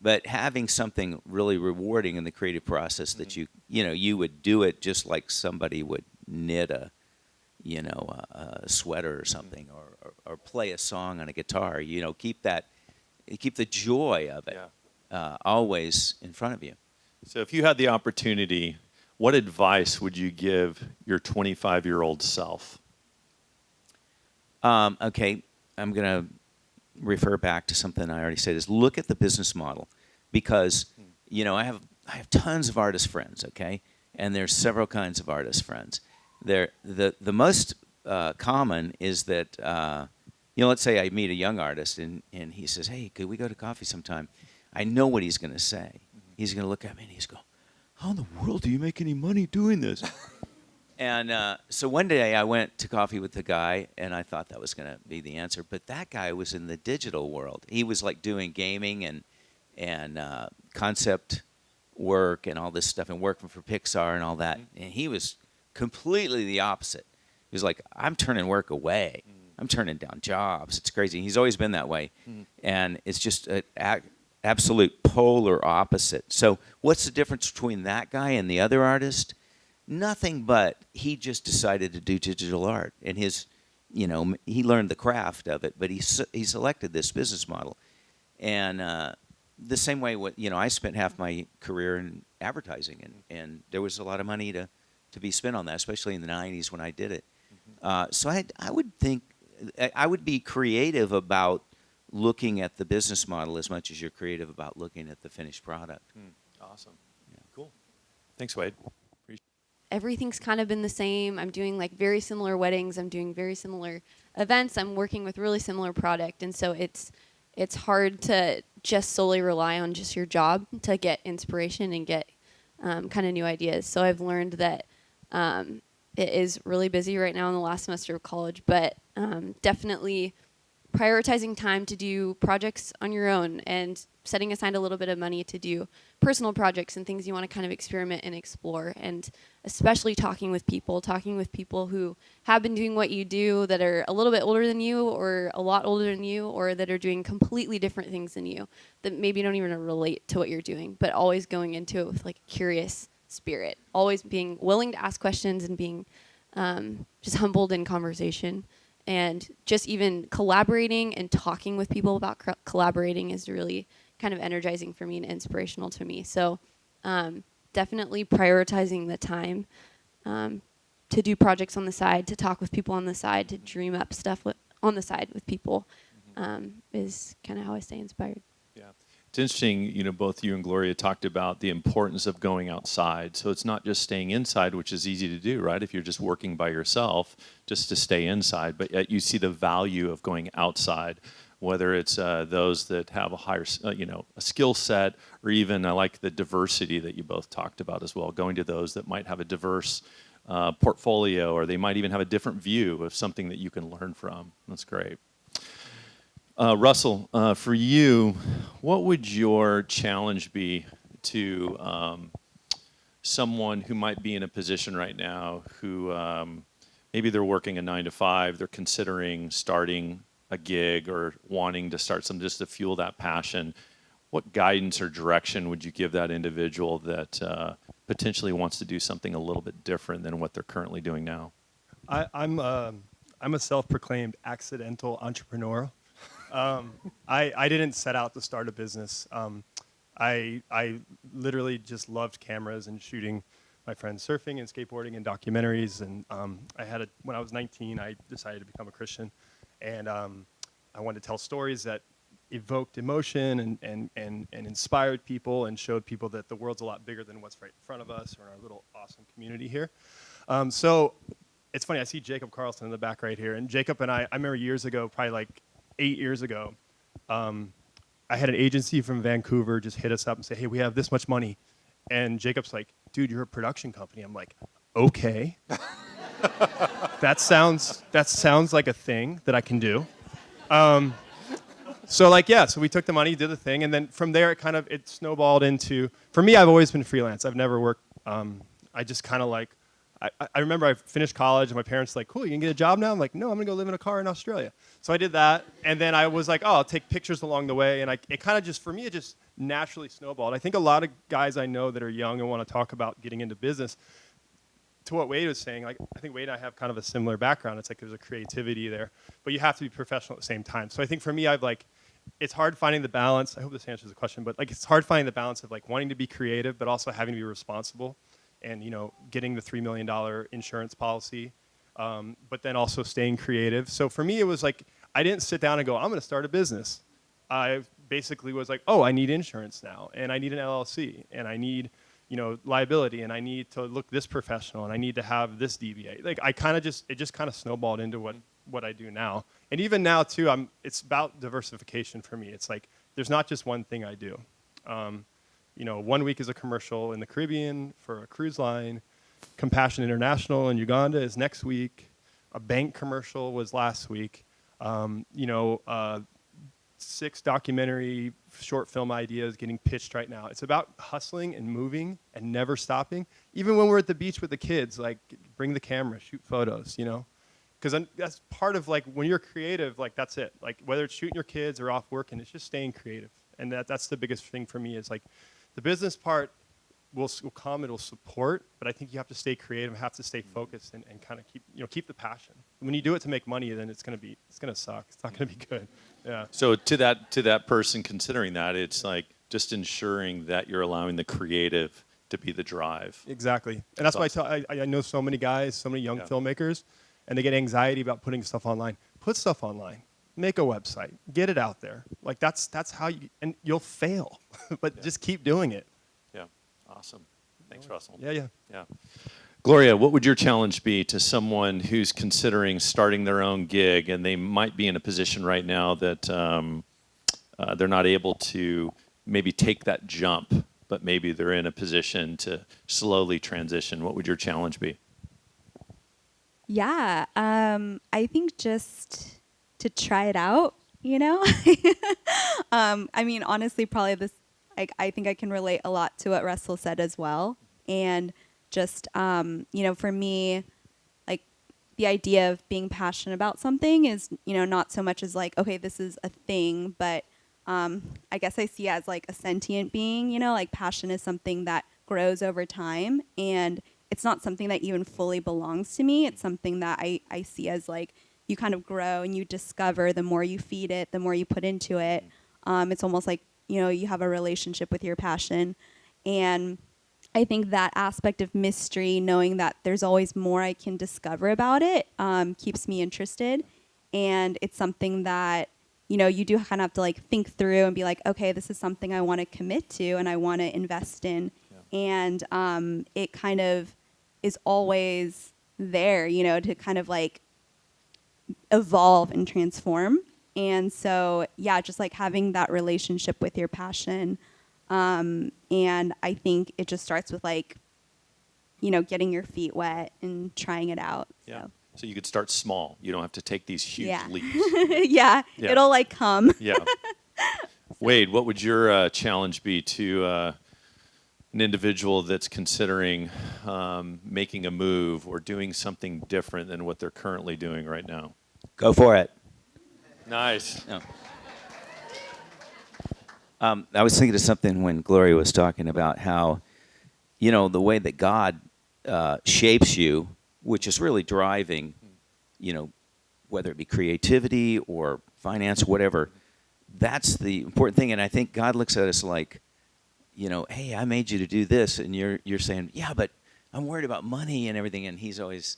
S6: But having something really rewarding in the creative process that you know, you would do it just like somebody would knit a sweater or something, or play a song on a guitar, you know, keep the joy of it always in front of you.
S1: So if you had the opportunity, what advice would you give your 25-year-old self?
S6: Okay, I'm going to refer back to something I already said, is look at the business model. Because, you know, I have tons of artist friends, okay? And there's several kinds of artist friends. The most common is that, you know, let's say I meet a young artist and he says, hey, could we go to coffee sometime? I know what he's going to say. He's going to look at me and he's going, how in the world do you make any money doing this? And so one day I went to coffee with the guy, and I thought that was going to be the answer. But that guy was in the digital world. He was like doing gaming and concept work and all this stuff, and working for Pixar and all that. And he was completely the opposite. He was like, I'm turning work away. I'm turning down jobs. It's crazy. He's always been that way. And it's just an absolute polar opposite. So what's the difference between that guy and the other artist? Nothing, but he just decided to do digital art. And his, you know, he learned the craft of it, but he selected this business model. And the same way, you know, I spent half my career in advertising, and there was a lot of money to be spent on that, especially in the 90s when I did it. So I would think, I would be creative about looking at the business model as much as you're creative about looking at the finished product.
S1: Awesome. Yeah. Cool. Thanks, Wade.
S7: Everything's kind of been the same. I'm doing like very similar weddings. I'm doing very similar events. I'm working with really similar product. And so it's hard to just solely rely on just your job to get inspiration and get kind of new ideas. So I've learned that it is really busy right now in the last semester of college, but definitely prioritizing time to do projects on your own and setting aside a little bit of money to do personal projects and things you want to kind of experiment and explore, and especially talking with people who have been doing what you do, that are a little bit older than you or a lot older than you, or that are doing completely different things than you that maybe don't even relate to what you're doing, but always going into it with like a curious spirit, always being willing to ask questions and being just humbled in conversation. and just even collaborating and talking with people about collaborating is really kind of energizing for me and inspirational to me. So definitely prioritizing the time to do projects on the side, to talk with people on the side, to dream up stuff on the side with people is kind of how I stay inspired.
S1: Yeah. It's interesting, both you and Gloria talked about the importance of going outside. So it's not just staying inside, which is easy to do, right? If you're just working by yourself, just to stay inside, but yet you see the value of going outside, whether it's those that have a higher, a skill set, or even I like the diversity that you both talked about as well, going to those that might have a diverse portfolio, or they might even have a different view of something that you can learn from. That's great. Russell, for you, what would your challenge be to someone who might be in a position right now who maybe they're working a 9 to 5, they're considering starting a gig or wanting to start something just to fuel that passion? What guidance or direction would you give that individual that potentially wants to do something a little bit different than what they're currently doing now?
S8: I'm a self-proclaimed accidental entrepreneur. I didn't set out to start a business. I literally just loved cameras and shooting my friends surfing and skateboarding and documentaries. And when I was 19, I decided to become a Christian, and I wanted to tell stories that evoked emotion and inspired people and showed people that the world's a lot bigger than what's right in front of us or in our little awesome community here. So it's funny, I see Jacob Carlson in the back right here, and Jacob and I remember years ago, probably like 8 years ago, I had an agency from Vancouver just hit us up and say, hey, we have this much money. And Jacob's like, dude, you're a production company. I'm like, okay. That sounds like a thing that I can do. So we took the money, did the thing, and then from there it snowballed into, for me, I've always been freelance. I've never worked, I just kind of like, I remember I finished college and my parents were like, cool, you can get a job now? I'm like, no, I'm gonna go live in a car in Australia. So I did that, and then I was like, oh, I'll take pictures along the way, and it kind of just, for me, it just naturally snowballed. I think a lot of guys I know that are young and want to talk about getting into business, to what Wade was saying, like, I think Wade and I have kind of a similar background. It's like there's a creativity there, but you have to be professional at the same time. So I think for me, it's hard finding the balance. I hope this answers the question, but it's hard finding the balance of wanting to be creative, but also having to be responsible. And getting the $3 million insurance policy, but then also staying creative. So for me, it was like I didn't sit down and go, I'm going to start a business. I basically was like, oh, I need insurance now, and I need an LLC, and I need liability, and I need to look this professional, and I need to have this DBA. It just kind of snowballed into what I do now. And even now too, it's about diversification for me. It's like there's not just one thing I do. 1 week is a commercial in the Caribbean for a cruise line. Compassion International in Uganda is next week. A bank commercial was last week. 6 documentary short film ideas getting pitched right now. It's about hustling and moving and never stopping. Even when we're at the beach with the kids, bring the camera, shoot photos, Because that's part of when you're creative, that's it. Whether it's shooting your kids or off work, and it's just staying creative. And that's the biggest thing for me is the business part will come, it'll support, but I think you have to stay creative, have to stay focused, and kind of keep the passion. When you do it to make money, then it's gonna suck. It's not gonna be good. Yeah.
S1: So to that person considering that, it's just ensuring that you're allowing the creative to be the drive.
S8: Exactly, and that's why I know so many guys, so many young filmmakers, and they get anxiety about putting stuff online. Put stuff online. Make a website, get it out there. That's how and you'll fail, but just keep doing it.
S1: Yeah, awesome. Thanks, Russell.
S8: Yeah.
S1: Gloria, what would your challenge be to someone who's considering starting their own gig, and they might be in a position right now that they're not able to maybe take that jump, but maybe they're in a position to slowly transition? What would your challenge be?
S5: Yeah, I think just to try it out, I mean, honestly, probably this, I think I can relate a lot to what Russell said as well. And just, for me, the idea of being passionate about something is, not so much as okay, this is a thing, but I guess I see it as a sentient being, passion is something that grows over time, and it's not something that even fully belongs to me. It's something that I see as you kind of grow and you discover the more you feed it, the more you put into it. It's almost like, you have a relationship with your passion. And I think that aspect of mystery, knowing that there's always more I can discover about it, keeps me interested. And it's something that, you do kind of have to like think through and be like, okay, this is something I want to commit to and I want to invest in. Yeah. And it kind of is always there, to kind of like evolve and transform. And so, yeah, just like having that relationship with your passion. And I think it just starts with like, getting your feet wet and trying it out.
S1: Yeah.
S5: So.
S1: So you could start small. You don't have to take these huge leaps.
S5: Yeah, it'll like come.
S1: Yeah. Wade, what would your challenge be to an individual that's considering making a move or doing something different than what they're currently doing right now?
S6: Go for it.
S1: Nice.
S6: No. I was thinking of something when Gloria was talking about how, the way that God shapes you, which is really driving, whether it be creativity or finance, whatever, that's the important thing. And I think God looks at us like, hey, I made you to do this. And you're saying, yeah, but I'm worried about money and everything. And he's always,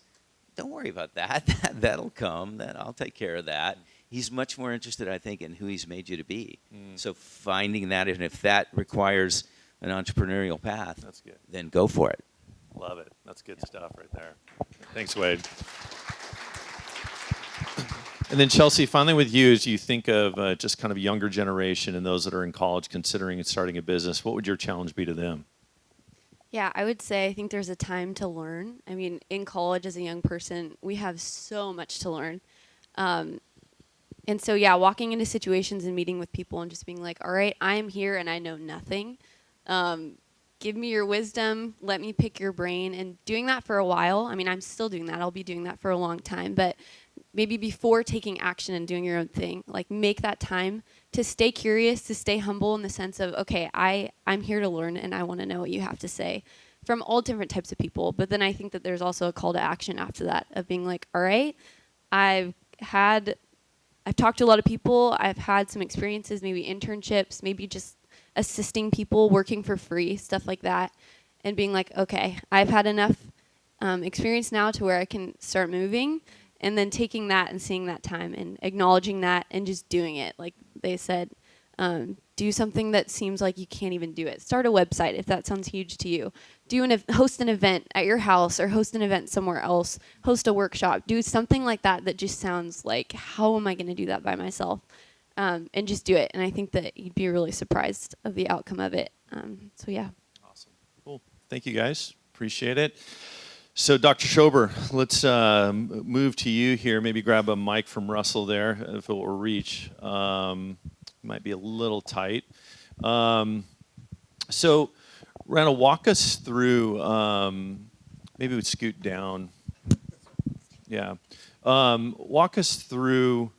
S6: don't worry about that. That'll come. I'll take care of that. He's much more interested, I think, in who he's made you to be. So finding that, and if that requires an entrepreneurial path,
S1: that's good.
S6: Then go for it.
S1: Love it. That's good stuff right there. Thanks, Wade. And then Chelsea, finally with you, as you think of just kind of a younger generation and those that are in college considering starting a business, what would your challenge be to them?
S7: Yeah, I would say I think there's a time to learn. I mean, in college as a young person, we have so much to learn. And so, yeah, walking into situations and meeting with people and just being like, all right, I'm here and I know nothing. Give me your wisdom. Let me pick your brain. And doing that for a while. I mean, I'm still doing that. I'll be doing that for a long time. But maybe before taking action and doing your own thing, like make that time to stay curious, to stay humble in the sense of, okay, I'm here to learn and I want to know what you have to say from all different types of people. But then I think that there's also a call to action after that of being like, all right, I've talked to a lot of people. I've had some experiences, maybe internships, maybe just assisting people, working for free, stuff like that. And being like, okay, I've had enough experience now to where I can start moving. And then taking that and seeing that time and acknowledging that and just doing it. Like they said, do something that seems like you can't even do it. Start a website if that sounds huge to you. Host an event at your house or host an event somewhere else. Host a workshop. Do something like that that just sounds like, how am I going to do that by myself? And just do it. And I think that you'd be really surprised of the outcome of it. So yeah.
S1: Awesome. Cool. Thank you guys. Appreciate it. So Dr. Schober, let's move to you here. Maybe grab a mic from Russell there if it will reach. Might be a little tight. So Rana, walk us through, maybe we'd scoot down. Yeah. Walk us through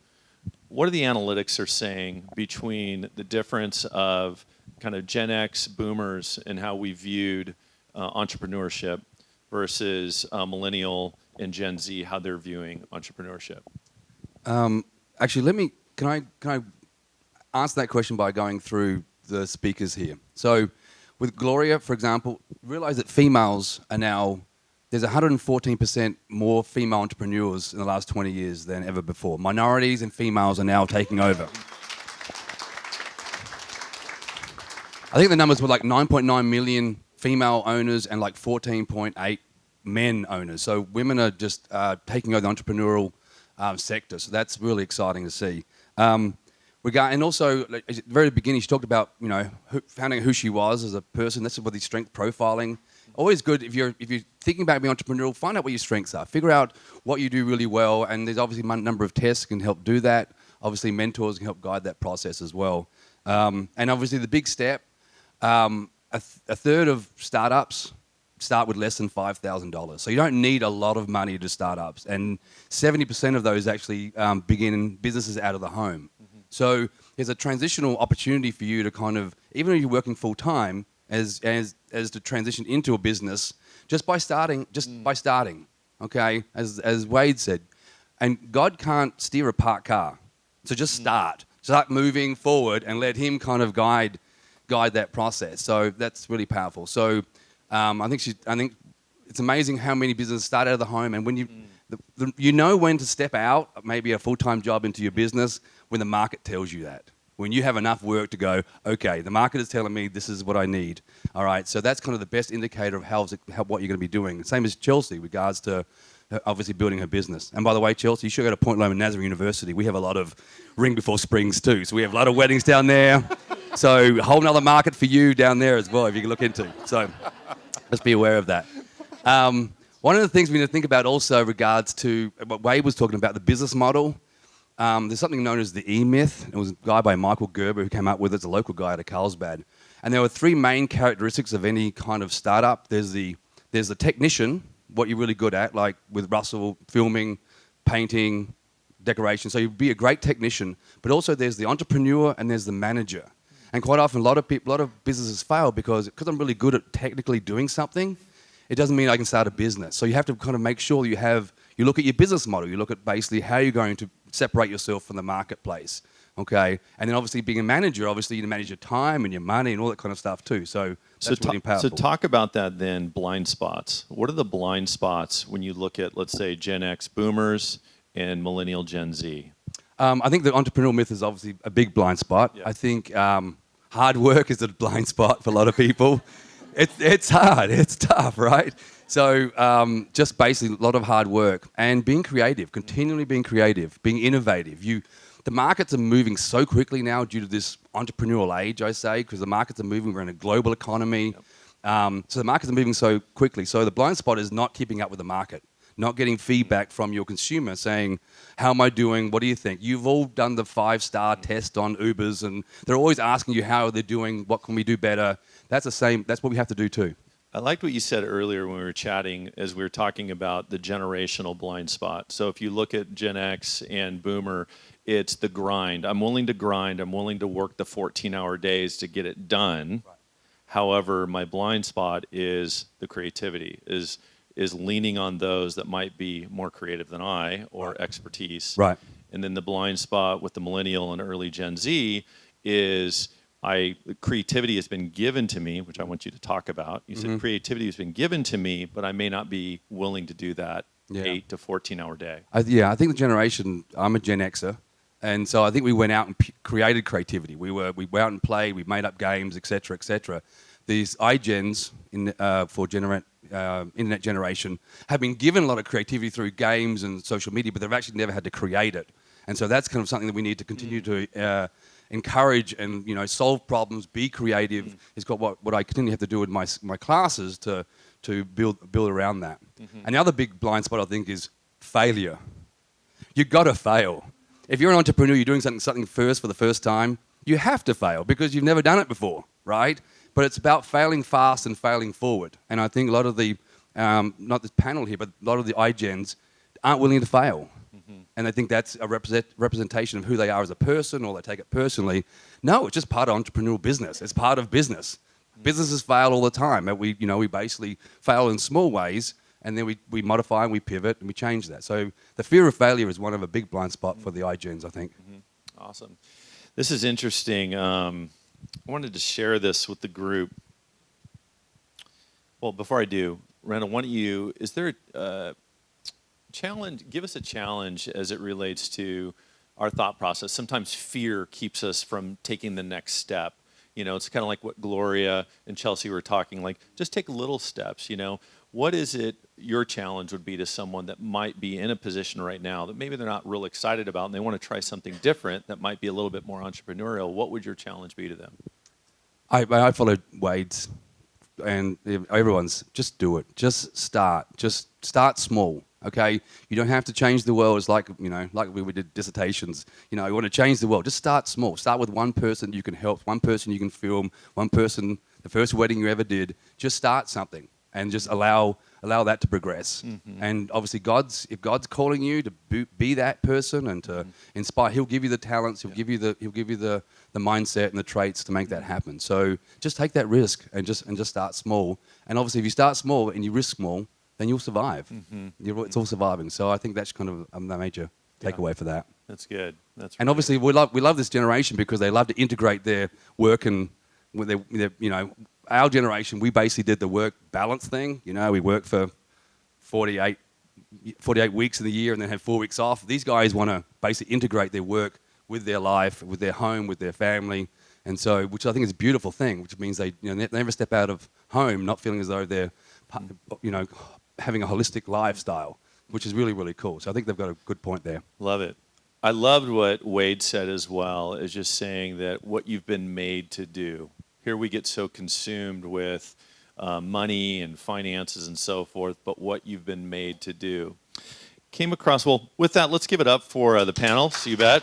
S1: what are the analytics are saying between the difference of kind of Gen X boomers and how we viewed entrepreneurship versus millennial and Gen Z, how they're viewing entrepreneurship?
S4: Actually, can I answer that question by going through the speakers here? So with Gloria, for example, realize that females are now, there's 114% more female entrepreneurs in the last 20 years than ever before. Minorities and females are now taking over. I think the numbers were like 9.9 million female owners and like 14.8 men owners. So women are just taking over the entrepreneurial sector. So that's really exciting to see. And also, like, at the very beginning, she talked about finding out who she was as a person. That's what the strength profiling. Always good if you're thinking about being entrepreneurial. Find out what your strengths are. Figure out what you do really well. And there's obviously a number of tests can help do that. Obviously, mentors can help guide that process as well. And obviously, the big step. A third of startups start with less than $5,000. So you don't need a lot of money to startups. And 70% of those actually begin businesses out of the home. Mm-hmm. So there's a transitional opportunity for you to kind of, even if you're working full time, as to transition into a business just by starting, okay? As Wade said. And God can't steer a parked car. So just start moving forward and let him kind of guide that process. So that's really powerful. So I think it's amazing how many businesses start out of the home, and when you know when to step out, maybe a full-time job into your business, when the market tells you that. When you have enough work to go, okay, the market is telling me this is what I need. All right, so that's kind of the best indicator of what you're going to be doing. Same as Chelsea, with regards to obviously building her business. And by the way, Chelsea, you should go to Point Loma Nazarene University. We have a lot of Ring Before Springs too, so we have a lot of weddings down there. So a whole nother market for you down there as well, if you can look into. So just be aware of that. One of the things we need to think about also regards to what Wade was talking about, the business model. There's something known as the E-myth. It was a guy by Michael Gerber who came up with it. It's a local guy out of Carlsbad. And there were three main characteristics of any kind of startup. There's the technician, what you're really good at, like with Russell, filming, painting, decoration. So you'd be a great technician. But also there's the entrepreneur and there's the manager. And quite often a lot of businesses fail because I'm really good at technically doing something, it doesn't mean I can start a business. So you have to kind of make sure you look at your business model. You look at basically how you're going to separate yourself from the marketplace, okay? And then obviously being a manager, obviously you manage your time and your money and all that kind of stuff too. So that's really powerful.
S1: So talk about that then, blind spots. What are the blind spots when you look at, let's say, Gen X boomers and millennial Gen Z?
S4: I think the entrepreneurial myth is obviously a big blind spot. Yeah. I think hard work is a blind spot for a lot of people. It's hard, it's tough, right? So just basically a lot of hard work and being creative, continually being creative, being innovative. The markets are moving so quickly now due to this entrepreneurial age, I say, because the markets are moving. We're in a global economy. Yep. So the markets are moving so quickly. So the blind spot is not keeping up with the market, not getting feedback from your consumer saying, how am I doing? What do you think? You've all done the 5-star test on Ubers, and they're always asking you how they're doing, what can we do better? That's what we have to do too.
S1: I liked what you said earlier when we were chatting as we were talking about the generational blind spot. So if you look at Gen X and Boomer, it's the grind. I'm willing to grind. I'm willing to work the 14-hour days to get it done. Right. However, my blind spot is the creativity, is leaning on those that might be more creative than I or expertise.
S4: Right.
S1: And then the blind spot with the millennial and early Gen Z is creativity has been given to me, which I want you to talk about. You said creativity has been given to me, but I may not be willing to do that 8 to 14-hour day. I
S4: think the generation, I'm a Gen Xer, and so I think we went out and created creativity. We went out and played, we made up games, etc., etc. These iGens for internet generation have been given a lot of creativity through games and social media, but they've actually never had to create it. And so that's kind of something that we need to continue to encourage and solve problems, be creative. Is got what I continue to have to do with my classes to build around that. And the other big blind spot I think is failure. You got to fail. If you're an entrepreneur, you're doing something first for the first time, you have to fail because you've never done it before, right? But it's about failing fast and failing forward. And I think a lot of the, not this panel here, but a lot of the iGens aren't willing to fail. And I think that's a representation of who they are as a person, or they take it personally. No, it's just part of entrepreneurial business. It's part of business. Businesses fail all the time. We basically fail in small ways, and then we modify and we pivot and we change that. So the fear of failure is one of a big blind spot for the iGens, I think.
S1: Awesome. This is interesting. I wanted to share this with the group. Well, before I do, Randall, is there a challenge? Give us a challenge as it relates to our thought process. Sometimes fear keeps us from taking the next step. It's kind of like what Gloria and Chelsea were talking, like just take little steps. What is it your challenge would be to someone that might be in a position right now that maybe they're not real excited about and they want to try something different that might be a little bit more entrepreneurial? What would your challenge be to them?
S4: I followed Wade's and everyone's. Just do it. Just start small. Okay, you don't have to change the world. It's like we did dissertations. You want to change the world. Just start small. Start with one person you can help, one person you can film, one person. The first wedding you ever did. Just start something and just allow that to progress. And obviously, if God's calling you to be that person and to inspire, He'll give you the talents. He'll give you the mindset and the traits to make that happen. So just take that risk and just start small. And obviously, if you start small and you risk small, then you'll survive.
S1: Mm-hmm.
S4: It's all surviving. So I think that's kind of the major takeaway for that.
S1: That's good. That's
S4: And
S1: really
S4: obviously, we love this generation because they love to integrate their work and with their our generation, we basically did the work balance thing. We work for 48 weeks in the year and then have 4 weeks off. These guys want to basically integrate their work with their life, with their home, with their family, and so which I think is a beautiful thing. Which means they never step out of home not feeling as though they're having a holistic lifestyle, which is really, really cool. So I think they've got a good point there.
S1: love it. I loved what Wade said as well, is just saying that what you've been made to do. Here we get so consumed with money and finances and so forth, but what you've been made to do. Came across, well, with that, let's give it up for the panel, so you bet.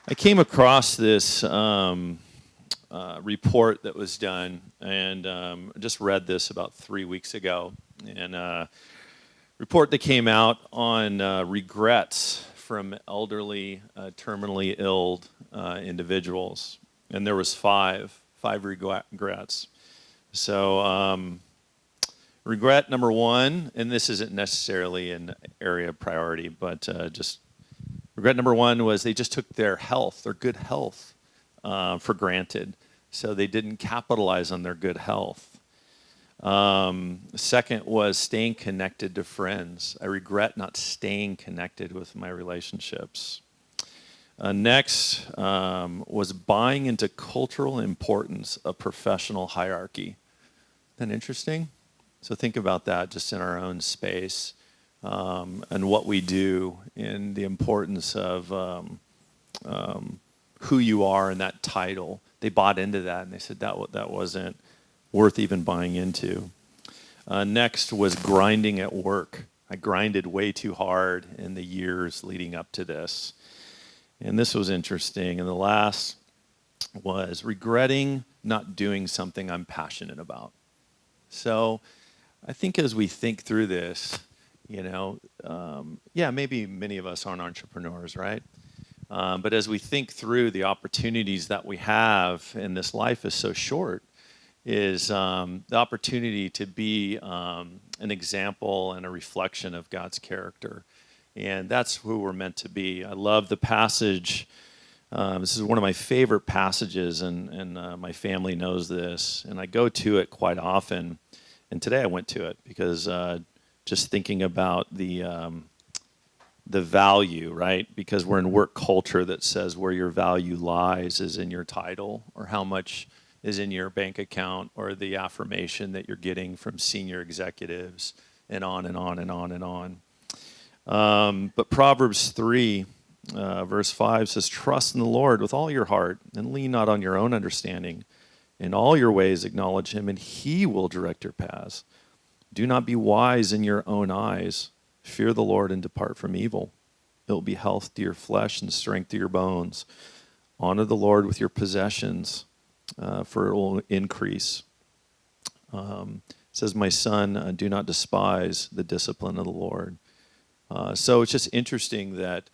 S1: I came across this report that was done, and just read this about 3 weeks ago. And report that came out on regrets from elderly, terminally ill individuals, and there was five regrets. So regret number one, and this isn't necessarily an area of priority, but just regret number one was they just took their health, their good health, for granted. So they didn't capitalize on their good health. Second was staying connected to friends. I regret not staying connected with my relationships. Next was buying into cultural importance of professional hierarchy. Isn't that interesting? So think about that just in our own space, and what we do in the importance of who you are and that title. They bought into that, and they said that wasn't worth even buying into. Next was grinding at work. I grinded way too hard in the years leading up to this. And this was interesting. And the last was regretting not doing something I'm passionate about. So I think as we think through this, maybe many of us aren't entrepreneurs, right? But as we think through the opportunities that we have, and this life is so short, is the opportunity to be an example and a reflection of God's character. And that's who we're meant to be. I love the passage. This is one of my favorite passages, and my family knows this. And I go to it quite often. And today I went to it because just thinking about the value, right? Because we're in work culture that says where your value lies is in your title, or how much is in your bank account, or the affirmation that you're getting from senior executives, and on and on and on and on. But Proverbs 3, verse 5 says, "Trust in the Lord with all your heart, and lean not on your own understanding. In all your ways acknowledge him, and he will direct your paths. Do not be wise in your own eyes. Fear the Lord and depart from evil. It will be health to your flesh and strength to your bones. Honor the Lord with your possessions, for it will increase." It says, "My son, do not despise the discipline of the Lord." So it's just interesting that,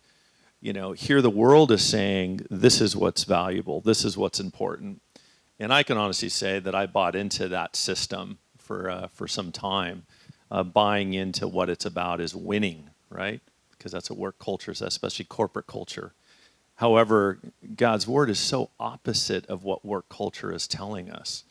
S1: here the world is saying this is what's valuable, this is what's important. And I can honestly say that I bought into that system for some time. Buying into what it's about is winning, right? Because that's what work culture is, especially corporate culture. However, God's word is so opposite of what work culture is telling us.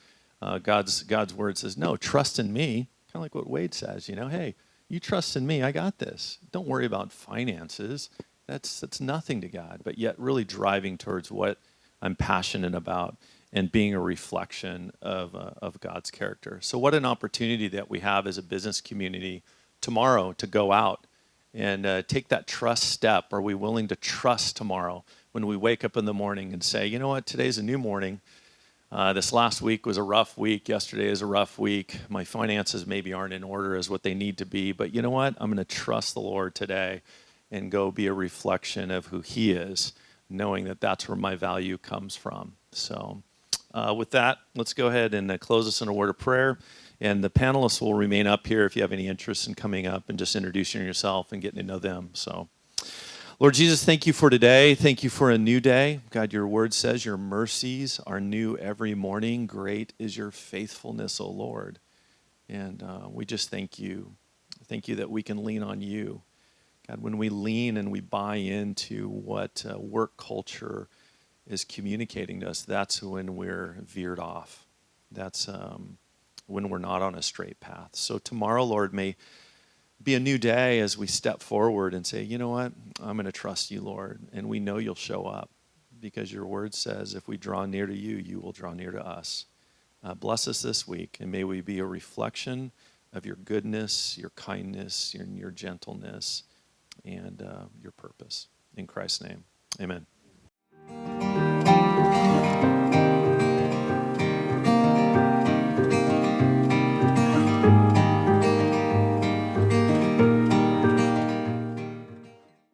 S1: God's word says, no, trust in me, kind of like what Wade says, hey, you trust in me, I got this. Don't worry about finances. That's nothing to God, but yet really driving towards what I'm passionate about and being a reflection of God's character. So what an opportunity that we have as a business community tomorrow to go out and take that trust step. Are we willing to trust tomorrow when we wake up in the morning and say, you know what, today's a new morning. This last week was a rough week. Yesterday is a rough week. My finances maybe aren't in order as what they need to be, but you know what? I'm going to trust the Lord today and go be a reflection of who he is, knowing that that's where my value comes from. So with that, let's go ahead and close us in a word of prayer. And the panelists will remain up here if you have any interest in coming up and just introducing yourself and getting to know them. So, Lord Jesus, thank you for today. Thank you for a new day. God, your word says your mercies are new every morning. Great is your faithfulness, O Lord. And we just thank you. Thank you that we can lean on you. God, when we lean and we buy into what work culture is communicating to us, that's when we're veered off. That's when we're not on a straight path. So tomorrow, Lord, may be a new day as we step forward and say, you know what, I'm going to trust you, Lord. And we know you'll show up because your word says if we draw near to you, you will draw near to us. Bless us this week, and may we be a reflection of your goodness, your kindness, your gentleness, and your purpose. In Christ's name, amen.